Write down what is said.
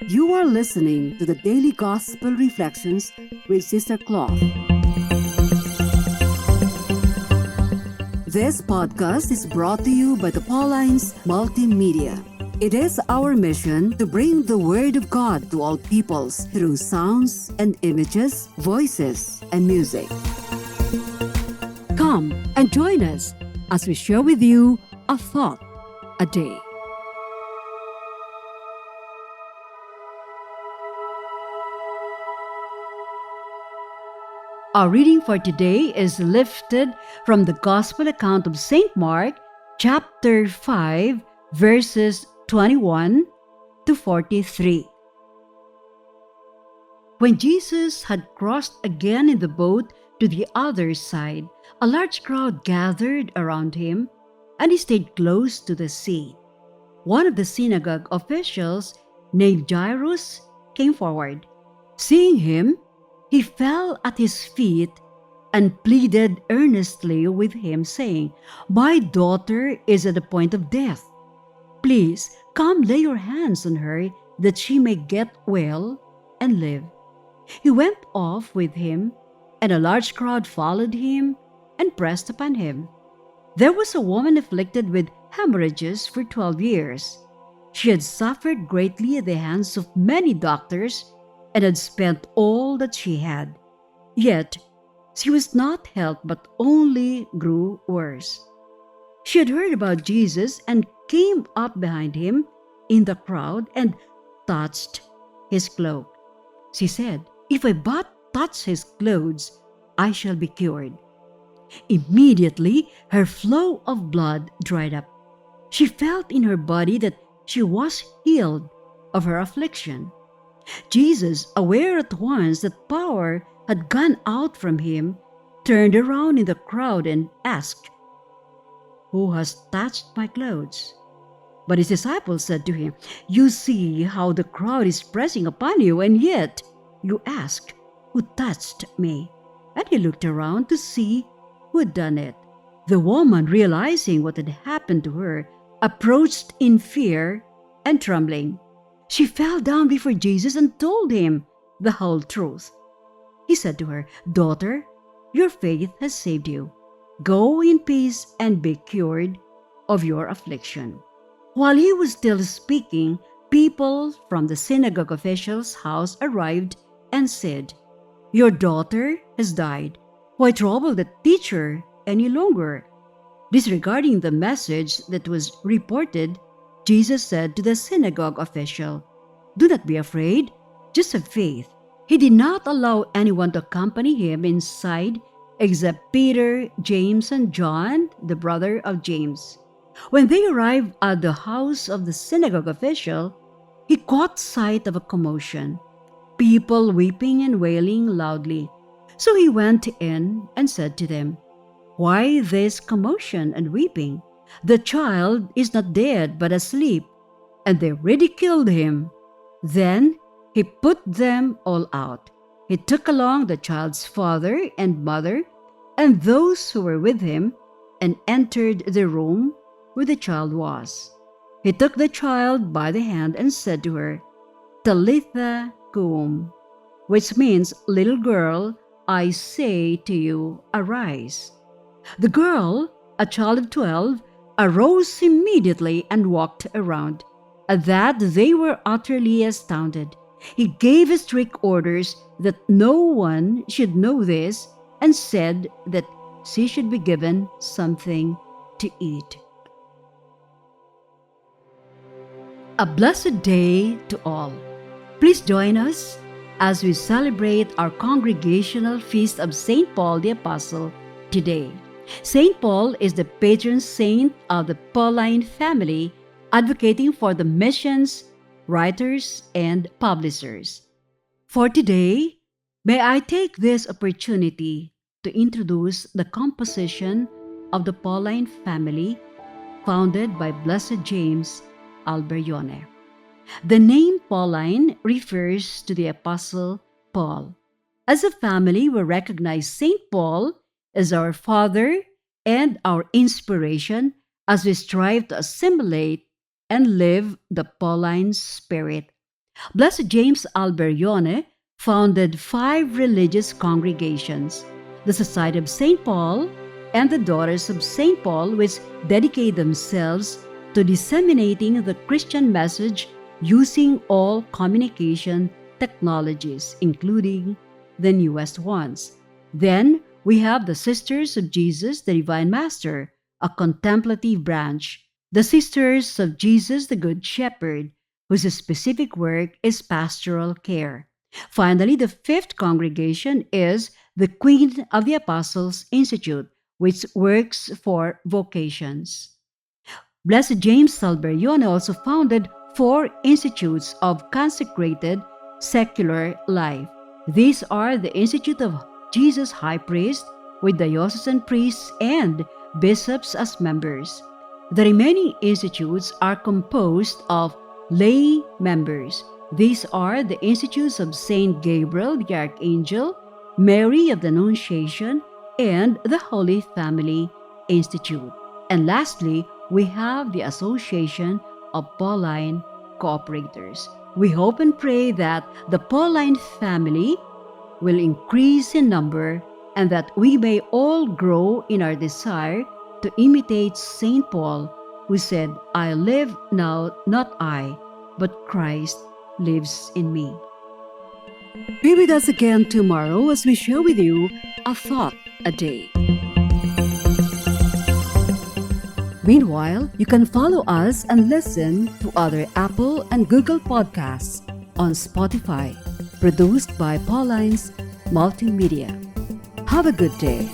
You are listening to the Daily Gospel Reflections with Sister Cloth. This podcast is brought to you by the Paulines Multimedia. It is our mission to bring the Word of God to all peoples through sounds and images, voices, and music. Come and join us as we share with you a thought a day. Our reading for today is lifted from the Gospel account of St. Mark, chapter 5, verses 21 to 43. When Jesus had crossed again in the boat to the other side, a large crowd gathered around him, and he stayed close to the sea. One of the synagogue officials, named Jairus, came forward. Seeing him, he fell at his feet and pleaded earnestly with him, saying, "My daughter is at the point of death. Please come lay your hands on her that she may get well and live." He went off with him, and a large crowd followed him and pressed upon him. There was a woman afflicted with hemorrhages for 12 years. She had suffered greatly at the hands of many doctors and had spent all that she had. Yet she was not helped but only grew worse. She had heard about Jesus and came up behind him in the crowd and touched his cloak. She said, "If I but touch his clothes, I shall be cured." Immediately, her flow of blood dried up. She felt in her body that she was healed of her affliction. Jesus, aware at once that power had gone out from him, turned around in the crowd and asked, "Who has touched my clothes?" But his disciples said to him, "You see how the crowd is pressing upon you, and yet you ask, 'Who touched me?'" And he looked around to see who had done it. The woman, realizing what had happened to her, approached in fear and trembling. She fell down before Jesus and told him the whole truth. He said to her, "Daughter, your faith has saved you. Go in peace and be cured of your affliction." While he was still speaking, people from the synagogue official's house arrived and said, "Your daughter has died. Why trouble the teacher any longer?" Disregarding the message that was reported, Jesus said to the synagogue official, "Do not be afraid, just have faith." He did not allow anyone to accompany him inside except Peter, James, and John, the brother of James. When they arrived at the house of the synagogue official, he caught sight of a commotion, people weeping and wailing loudly. So he went in and said to them, "Why this commotion and weeping? The child is not dead but asleep." And they ridiculed him. Then he put them all out. He took along the child's father and mother and those who were with him and entered the room where the child was. He took the child by the hand and said to her, "Talitha cum," which means, "Little girl, I say to you, arise." The girl, a child of 12, arose immediately and walked around. At that, they were utterly astounded. He gave strict orders that no one should know this and said that she should be given something to eat. A blessed day to all. Please join us as we celebrate our congregational feast of St. Paul the Apostle today. St. Paul is the patron saint of the Pauline family, advocating for the missions, writers, and publishers. For today, may I take this opportunity to introduce the composition of the Pauline family founded by Blessed James Alberione. The name Pauline refers to the Apostle Paul. As a family, we recognize St. Paul as our father and our inspiration as we strive to assimilate and live the Pauline spirit. Blessed James Alberione founded 5 religious congregations: the Society of St. Paul and the Daughters of St. Paul, which dedicate themselves to disseminating the Christian message using all communication technologies, including the newest ones. Then we have the Sisters of Jesus, the Divine Master, a contemplative branch, the Sisters of Jesus, the Good Shepherd, whose specific work is pastoral care. Finally, the 5th congregation is the Queen of the Apostles Institute, which works for vocations. Blessed James Salberione also founded 4 institutes of consecrated secular life. These are the Institute of Jesus High Priest, with diocesan priests and bishops as members. The remaining institutes are composed of lay members. These are the Institutes of Saint Gabriel the Archangel, Mary of the Annunciation, and the Holy Family Institute. And lastly, we have the Association of Pauline Cooperators. We hope and pray that the Pauline family will increase in number and that we may all grow in our desire to imitate St. Paul, who said, "I live now, not I, but Christ lives in me." Be with us again tomorrow as we share with you a thought a day. Meanwhile, you can follow us and listen to other Apple and Google podcasts on Spotify, produced by Paulines Multimedia. Have a good day.